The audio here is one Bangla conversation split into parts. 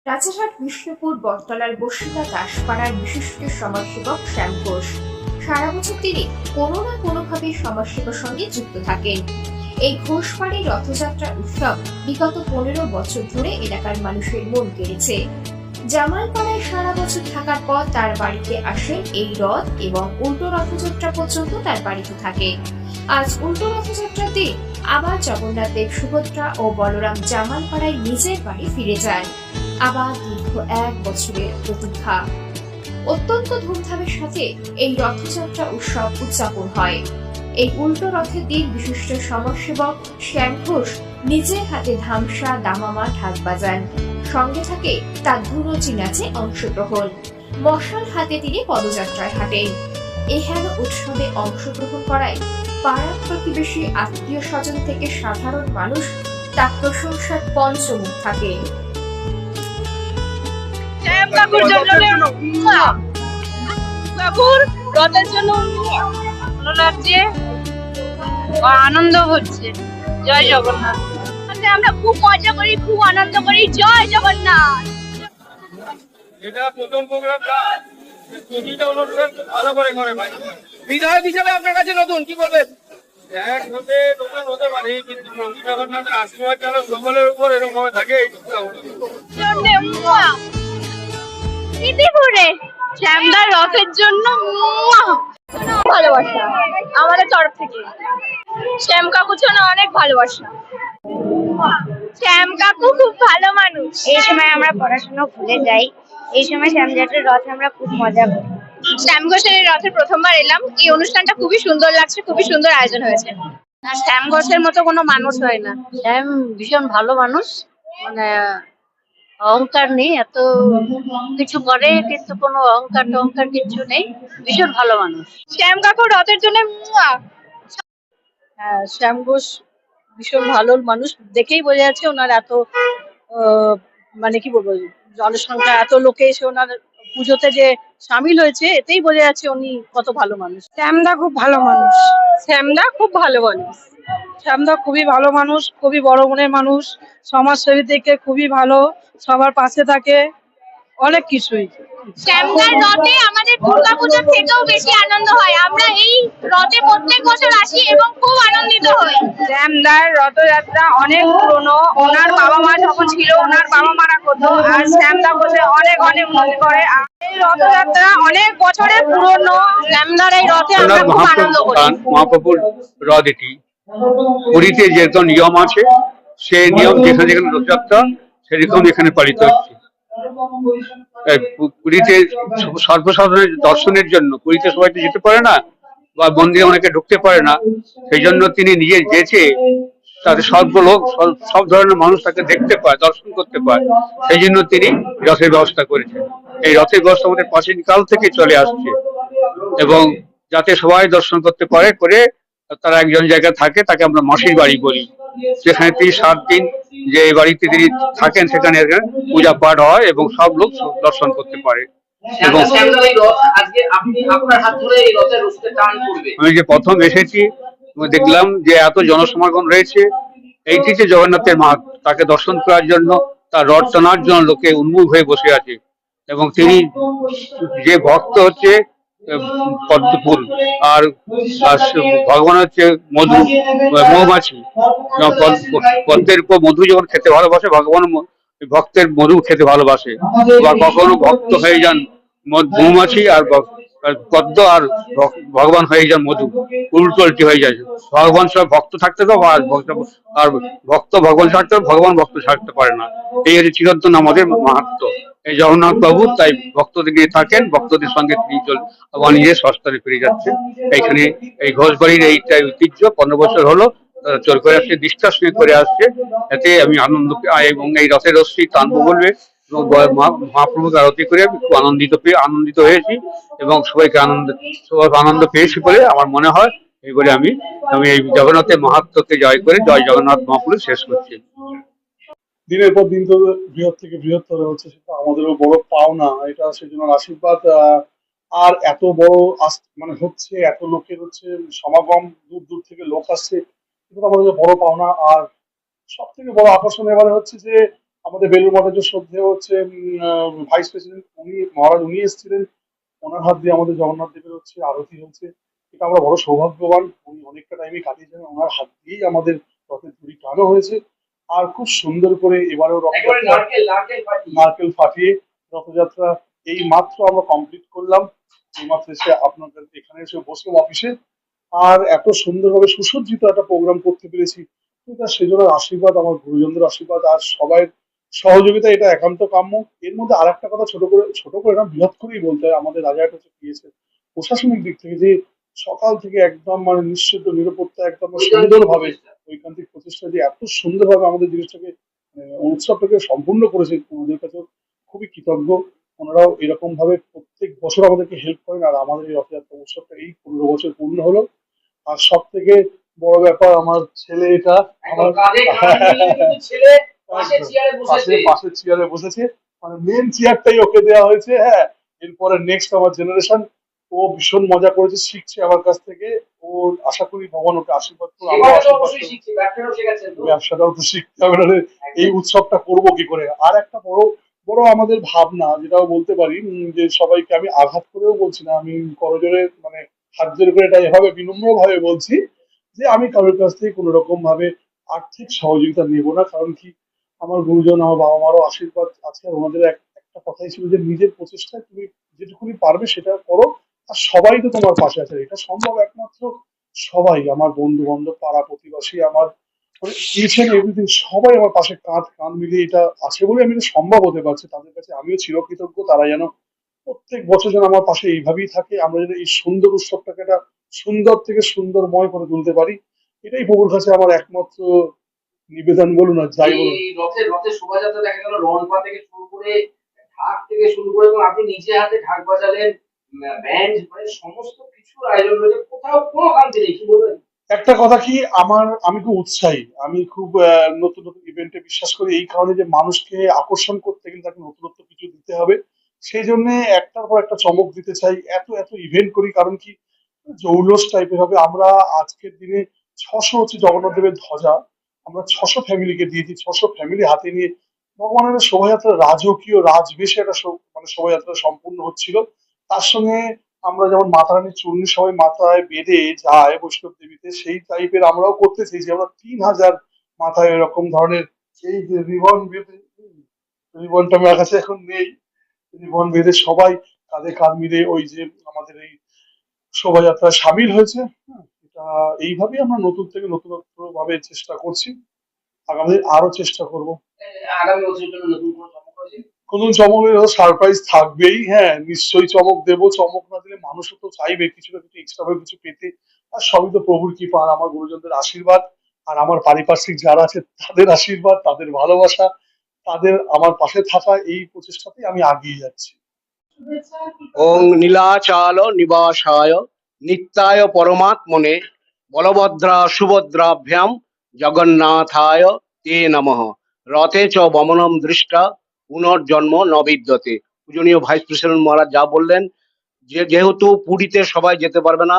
রাজারহাট বিষ্ণুপুর বটতলার বসিলা দাসপাড়ার বিশিষ্ট সমাজসেবক শ্যাম ঘোষ সারা বছর তিনি কোনো না কোনোভাবে সমাজসেবার সঙ্গে যুক্ত থাকেন। এই ঘোষবাড়ির রথযাত্রা উৎসব বিগত 15 বছর ধরে এলাকার মানুষের মন কেড়েছে। জামালপাড়ায় সারা বছর থাকার পর তার বাড়িতে আসেন এই রথ এবং উল্টো রথযাত্রা পর্যন্ত তার বাড়িতে থাকে। আজ উল্টো রথযাত্রার দিন আবার জগন্নাথ দেব, সুভদ্রা ও বলরাম জামালপাড়ায় নিজের বাড়ি ফিরে যায়। আবার দীর্ঘ 1 বছরের প্রতীক্ষা। অত্যন্ত ধুমধামের সাথে এই রথযাত্রা উৎসব উদযাপন হয়। এই উল্টো রথের দিন বিশিষ্ট সমাজসেবক শ্যাম ঘোষ নিজের হাতে ধামসা, দামামা, ঢাক বাজান। সঙ্গে থাকে তার ধুনুচি নাচে অংশগ্রহণ। মশাল হাতে তিনি পদযাত্রায় হাঁটেন। এহেন উৎসবে অংশগ্রহণ করায় পাড়া প্রতিবেশী, আত্মীয় স্বজন থেকে সাধারণ মানুষ তার প্রশংসার পঞ্চমুখ থাকে। কাকুর রথের জন্য ভালো লাগছে, আনন্দ হচ্ছে। জয় জগন্নাথ। আমরা খুব মজা করি, খুব আনন্দ করি। জয় জগন্নাথ। এটা প্রথম প্রোগ্রাম না, প্রতিটা অনুষ্ঠান ভালো করে করে ভাই। বিধায়ক হিসাবে আপনার কাছে নতুন কি বলবেন? এক হতে নতুন হতে পারে, কিন্তু জগন্নাথ আশীর্বাদ যেন সকলের উপর এরকম ভাবে থাকে। শ্যামদার রথের জন্য ভালোবাসা আমাদের তরফ থেকে। শ্যাম কাকুর জন্য অনেক ভালোবাসা। শ্যাম কাকু খুব ভালো মানুষ। এই সময় আমরা পড়াশোনা ভুলে যাই। এই সময় শ্যামযাত্রার রথে আমরা খুব মজা করি। শ্যাম ঘোষের এই রথে প্রথমবার এলাম। এই অনুষ্ঠানটা খুবই সুন্দর লাগছে, খুবই সুন্দর আয়োজন হয়েছে। আর শ্যাম ঘোষের মতো কোনো মানুষ হয় না। শ্যাম ভীষণ ভালো মানুষ, মানে অহংকার নেই, এত কিছু করে কিন্তু কোনো অহংকার টহংকার কিছু নেই, ভীষণ ভালো মানুষ। শ্যাম কাকুর রথের জন্য হ্যাঁ, শ্যাম ঘোষ ভীষণ ভালো মানুষ, দেখেই বোঝা যাচ্ছে ওনার এত মানে কি বলবো, জনসংখ্যা এত লোকে এসে ওনার পুজোতে যে সামিল হয়েছে, এতেই বোঝা যাচ্ছে উনি কত ভালো মানুষ। শ্যামদা খুব ভালো মানুষ। শ্যামদা খুব ভালো মানুষ। শ্যামদা খুবই ভালো মানুষ, খুবই বড় মনের মানুষ, সমাজসেবী থেকে খুবই ভালো, সবার পাশে থাকে, অনেক কিছুই। শ্যামদার রথে আমাদের দুর্গাপূজার থেকেও বেশি আনন্দ হয়। আমরা এই রথে প্রত্যেক বছর আসি এবং খুব আনন্দিত হই। শ্যামদার রথযাত্রা অনেক পুরনো, ওনার বাবা মা যখন ছিল ওনার বাবা মারা করতো, আর শ্যামদা বসে অনেক অনেক উন্নতি করে। এই রথযাত্রা অনেক বছরের পুরনো। শ্যামদার এই রথে আমরা খুব আনন্দ করি। মহাপ্রভুর রথ এটি। পুরীতে যেরকম নিয়ম আছে, সেই নিয়ম যেখানে যেখানে রথযাত্রা সেরকম এখানে পালিত হচ্ছে। পুরীতে সর্বসাধারণের দর্শনের জন্য, পুরীতে সবাই তো যেতে পারে না বা মন্দিরে অনেকে ঢুকতে পারে না, সেই জন্য তিনি নিজে যেচে তাদের সর্বলোক সব ধরনের মানুষ তাকে দেখতে পায়, দর্শন করতে পায়। সেই জন্য তিনি রথের ব্যবস্থা করেছেন। এই রথের ব্যবস্থা আমাদের প্রাচীন কাল থেকে চলে আসছে, এবং যাতে সবাই দর্শন করতে পারে করে তারা একজন জায়গায় থাকে, তাকে আমরা মাসির বাড়ি বলি। সেখানে তিনি 7 দিন যে বাড়িতে তিনি থাকেন, সেখানে পূজা পাঠ হয় এবং সব লোক দর্শন করতে পারে। এবং আমি যে প্রথম এসেছি, দেখলাম যে এত জনসমাগম রয়েছে। এইটি যে জগন্নাথের মাঠ, তাকে দর্শন করার জন্য, তার রথ টানার জন্য লোকে উন্মুখ হয়ে বসে আছে। এবং তিনি যে ভক্ত হচ্ছে পদ্মফুল, আর ভগবান হচ্ছে মধু, মৌমাছি। পদ্মের উপর মধু যখন খেতে ভালোবাসে, ভগবান ভক্তের মধু খেতে ভালোবাসে। বা কখনো ভক্ত হয়ে যান মৌমাছি, আর পদ্ম আর ভগবান হয়ে যান মধু, উল্টোল্টি হয়ে যায়। ভগবান সব ভক্ত থাকতে তো, আর ভক্ত ভগবান থাকতে, ভগবান ভক্ত থাকতে পারে না। এই হচ্ছে চিরন্তন আমাদের মাহাত্ম। এই জগন্নাথ বাবু তাই ভক্তদের নিয়ে থাকেন, ভক্তদের সঙ্গে তিনি আবার নিজের সস্তানে ফিরে যাচ্ছে। এইখানে এই ঘোষবাড়ির এইটাই ঐতিহ্য, 15 বছর হলো চল করে আসছে, দৃষ্টার সঙ্গে করে আসছে। এতে আমি আনন্দ, এবং এই রথের রশ্মি টানবো বলবে মহাপ্রভুকে আরতি করে আমি খুব আনন্দিত হয়েছি, এবং সবাই আনন্দ পেয়েছি বলে আমার মনে হয়। এই বলে আমি এই জগন্নাথের মাহাত্ম্যকে জয় করে জয় জগন্নাথ মহাপ্রভু শেষ করছি। দিনের পর দিন তো বৃহৎ থেকে বৃহত্তর হচ্ছে, সেটা আমাদেরও বড় পাওনা। এটা সেজন্য আশীর্বাদ। আর এত বড় মানে হচ্ছে, এত লোকের হচ্ছে সমাগম, দূর দূর থেকে লোক আসছে, এটা আমাদের বড় পাওনা। আর সব থেকে বড় আকর্ষণ এবারে হচ্ছে যে আমাদের বেলুর মঠের যে শ্রদ্ধেয় হচ্ছে ভাইস প্রেসিডেন্ট মহারাজ উনি এসেছিলেন, ওনার হাত দিয়ে আমাদের জগন্নাথ দেবের হচ্ছে আরতি হচ্ছে। এটা আমরা বড় সৌভাগ্যবান, উনি অনেকটা টাইমে কাটিয়েছেন, ওনার হাত দিয়েই আমাদের রথের দড়ি টানো হয়েছে। আর খুব সুন্দর করে এবারেও নারকেল ফাটিয়ে রথযাত্রা এই মাত্র আমরা কমপ্লিট করলাম। এই মাত্র এসে আপনাদের এখানে এসে বসলাম অফিসে, আর এত সুন্দরভাবে সুসজ্জিত একটা প্রোগ্রাম করতে পেরেছি। এটা সেজন্য আশীর্বাদ, আমার গুরুজনদের আশীর্বাদ আর সবাই সহযোগিতা, এটা একান্ত কাম্য। এর মধ্যে আর একটা কথা ছোট করে না, বৃহৎ করেই বলতে হয়, আমাদের রাজারহাট হচ্ছে পেয়েছে প্রশাসনিক দিক থেকে যে সকাল থেকে একদম মানে নিঃশব্দ নিরাপত্তা একদম সুন্দরভাবে ঐকান্তিক প্রচেষ্টা যে এত সুন্দরভাবে আমাদের জিনিসটাকে উৎসবটাকে সম্পূর্ণ করেছে, ওনাদের কাছে খুবই কৃতজ্ঞ। ওনারাও এরকম ভাবে প্রত্যেক বছর আমাদেরকে হেল্প করেন, আর আমাদের এই রথযাত্রা উৎসবটা এই 15 বছর পূর্ণ হলো। আর সব থেকে বড় ব্যাপার আমার ছেলে, এটা আমার পাশের চেয়ারে বসেছে, মানে মেন চেয়ারটাই ওকে দেওয়া হয়েছে। হ্যাঁ, এরপরে নেক্সট আমার জেনারেশন, ও ভীষণ মজা করেছে, শিখছে আমার কাছ থেকে। ও আশা করি ভগবান ওকে আশীর্বাদ করুন, আমরা আশীর্বাদ করি। ব্যবসাটাও তো শিখতে হবে, নাহলে এই উৎসবটা করবো কি করে। আর একটা বড় বড় আমাদের ভাবনা, যেটাও বলতে পারি, যে সবাইকে আমি আঘাত করেও বলছি না, আমি করজোরে মানে হাত জোর করে এটা এভাবে বিনম্র ভাবে বলছি যে আমি কারোর কাছ থেকে কোনো রকম ভাবে আর্থিক সহযোগিতা নেব না। কারণ কি, আমার গুরুজন আমার বাবা মারও আশীর্বাদ আছে, আর ওনাদের একটা কথাই ছিল যে নিজের প্রচেষ্টায় তুমি যেটুকুনি পারবে সেটা করো, আর সবাই তো তোমার পাশে আছে। এটা সম্ভব একমাত্র সবাই, আমার বন্ধু বান্ধব, পাড়া প্রতিবেশী, আমার মানে ইচ এন্ড এভরিথিং, সবাই আমার পাশে কাঁধ মিলিয়ে এটা আছে বলে আমি এটা সম্ভব হতে পারছে। তাদের কাছে আমিও চিরকৃতজ্ঞ, তারা যেন প্রত্যেক বছর যেন আমার পাশে এইভাবেই থাকে, আমরা যেন এই সুন্দর উৎসবটাকে একটা সুন্দর থেকে সুন্দরময় করে তুলতে পারি। এটাই প্রভুর কাছে আমার একমাত্র নিবেদন বলুন আর যাই বলুন। এই রথের রথের শোভাযাত্রা দেখা গেল রনপা থেকে শুরু করে ঢাক থেকে শুরু করে, এবং আপনি নিজে হাতে ঢাক বাজালেন, ব্যান্ড, মানে সমস্ত কিছুর আয়োজন রয়েছে, কোথাও কোনো খামতি নেই, কি বলবেন? একটা কথা কি, আমি খুব উৎসাহী, আমি খুব নতুন নতুন ইভেন্টে বিশ্বাস করি, এই কারণে যে মানুষকে আকর্ষণ করতে গেলে তাকে নতুনত্ব কিছু দিতে হবে। সেই জন্য একটার পর একটা চমক দিতে চাই, এত এত ইভেন্ট করি। কারণ কি, জৌলস টাইপের হবে। আমরা আজকের দিনে 600 হচ্ছে জগন্নাথ দেবের ধ্বজা, আমরা 600 ফ্যামিলিকে দিয়েছি, 600 ফ্যামিলি হাতে নিয়ে ভগবানের শোভাযাত্রা, রাজকীয় রাজবেশে একটা মানে শোভাযাত্রা সম্পূর্ণ হচ্ছিল। তার সঙ্গে আমরা যেমন মাতা রানীর চূর্ণি সবাই মাথায় বেঁধে যায় বৈষ্ণব দেবীতে, সেই টাইপের আমরাও করতে চেয়েছি। আমরা 3000 মাথায় এরকম ধরনের এই যে রিবন বেঁধে, রিবনটা আমার কাছে এখন নেই, রিবন বেঁধে সবাই কাঁধে কাঁধ মিলে ওই যে আমাদের এই শোভাযাত্রায় সামিল হয়েছে। এটা এইভাবেই আমরা নতুন থেকে নতুনত্ব ভাবে চেষ্টা করছি, আগামী আরো চেষ্টা করব। আগামী বছরের জন্য নতুন কোনো চমক রয়েছে? নতুন চমকের সারপ্রাইজ থাকবেই, হ্যাঁ নিশ্চয়ই চমক দেবো। চমক না দিলে মানুষও তো চাইবে কিছু না কিছু এক্সট্রা ভাবে কিছু পেতে। আর সবই তো প্রভুর কৃপা আর আমার গুরুজনদের আশীর্বাদ, আর আমার পারিপার্শ্বিক যারা আছে তাদের আশীর্বাদ, তাদের ভালোবাসা, তাদের আমার পাশে থাকা, এই প্রচেষ্টাতেই আমি এগিয়ে যাচ্ছি। ওং নীলাচাল নিবাসায় নিত্যায় পরমাত্মনে বলভদ্রা সুভদ্রাভ্যাম জগন্নাথায় তে নমঃ। রথে চ বমনম দৃষ্টা পুনর্জন্ম ন বিদ্যতে। পূজনীয় ভাইস প্রেসিডেন্ট মহারাজ যা বললেন, যেহেতু পুরীতে সবাই যেতে পারবে না,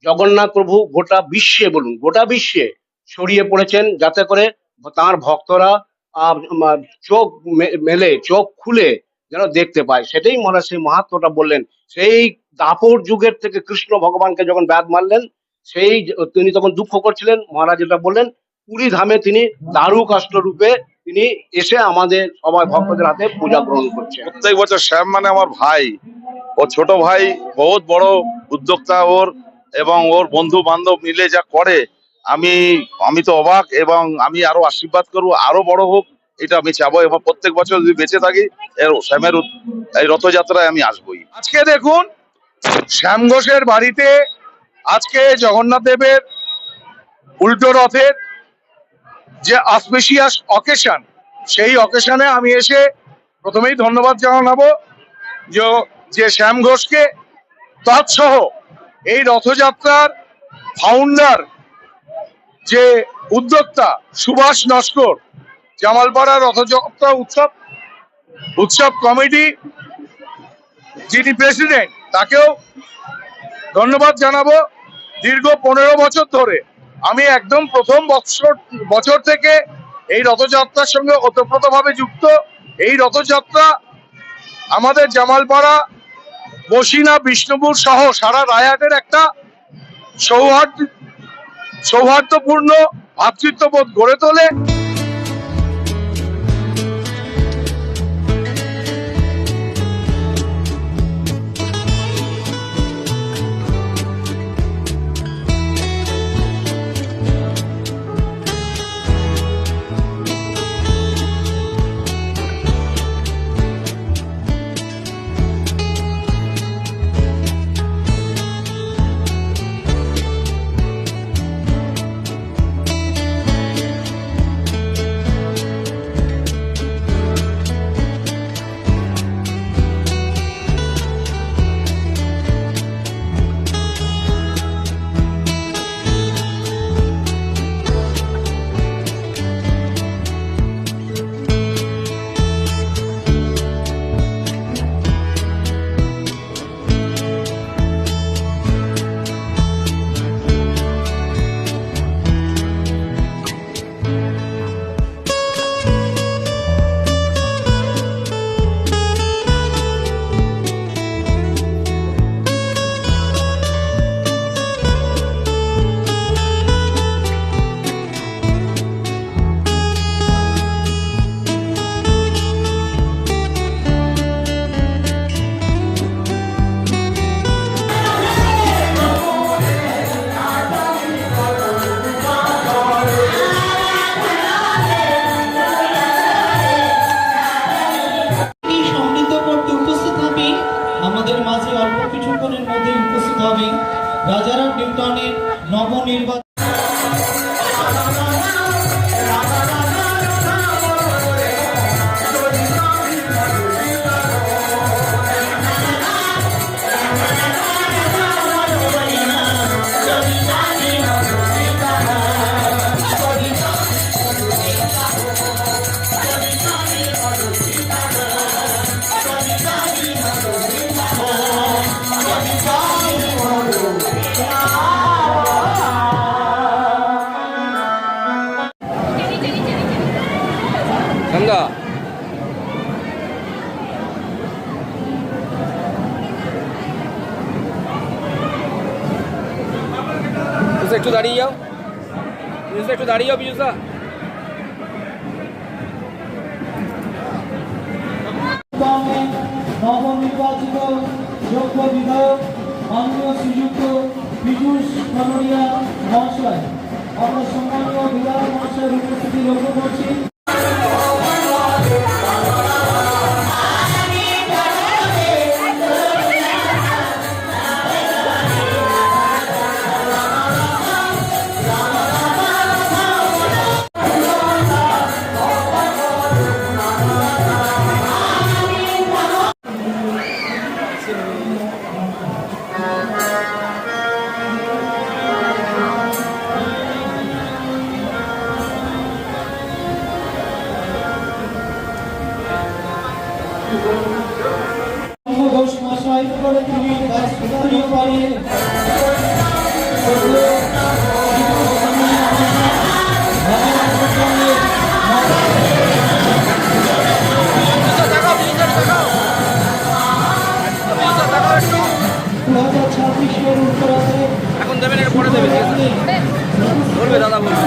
জগন্নাথ প্রভু গোটা বিশ্বে, বলুন গোটা বিশ্বে ছড়িয়ে পড়েছেন, যাতে করে তাঁর ভক্তরা চোখ মেলে, চোখ খুলে যেন দেখতে পায়। সেটাই মহারাজ সেই মাহাত্ম্যটা বললেন। সেই দাপর যুগের থেকে কৃষ্ণ ভগবানকে যখন ব্যাধ মারলেন, সেই তিনি তখন দুঃখ করছিলেন, মহারাজ যেটা বললেন, পুরী ধামে তিনি দারুকাষ্ঠ রূপে তিনি এসে আমাদের সবাই ভক্তদের হাতে পূজা গ্রহণ করছেন। প্রত্যেক বছর শ্যাম মানে আমার ভাই, ও ছোট ভাই, বহুত বড় উদ্যোক্তা ওর, এবং ওর বন্ধু বান্ধব মিলে যা করে, আমি তো অবাক, এবং আমি আরো আশীর্বাদ করবো আরো বড় হোক, এটা আমি চাবো। এবং প্রত্যেক বছর যদি বেঁচে থাকি শ্যামের এই রথযাত্রায় আমি আসবোই। আজকে দেখুন, শ্যাম ঘোষের বাড়িতে আজকে জগন্নাথ দেবের উল্টো রথের যে অসপিশিয়াস অকেশন, সেই অকেশনে আমি এসে প্রথমেই ধন্যবাদ জানাবো যে শ্যাম ঘোষকে, তৎসহ এই রথযাত্রার ফাউন্ডার যে উদ্যোক্তা সুভাষ নস্কর, জামালপাড়া রথযাত্রা উৎসব কমিটি যিনি প্রেসিডেন্ট, তাকেও ধন্যবাদ জানাবো। দীর্ঘ 15 বছর ধরে আমি একদম প্রথম বছর থেকে এই রথযাত্রার সঙ্গে ওতপ্রোতভাবে যুক্ত। এই রথযাত্রা আমাদের জামালপাড়া, বসিনা, বিষ্ণুপুর সহ সারা রায়হাটের একটা সৌহার্দ্যপূর্ণ ভ্রাতৃত্ববোধ গড়ে তোলে। আমাদের মাঝে অল্প কিছুক্ষণের মধ্যে উপস্থিত হবে রাজারাম নিউটনের নবনির্বাচিত গঙ্গা একটু দাঁড়িয়ে যাও, একটু দাঁড়িয়ে যাও বিজুসা। নবনির্বাচিত যোগ্য বিধায়ক মাননীয় শ্রীযুক্ত পীযূষ কানোরিয়া মহাশয়, আমরা সম্মানীয় বিধায়ক মহাশয়ের উপস্থিতি লক্ষ্য করছি। ঘোষ মহাশয় তিনি স্থানীয় বাড়িয়ে এখন দেবেন, এটা পরে দেবেন, বলবে দাদা বলবে।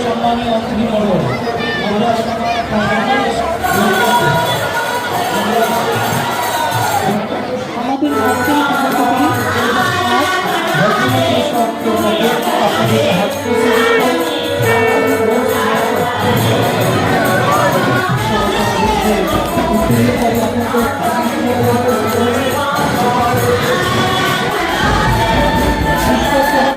সম্মানীয় অতিথিবর্গ, আমাদের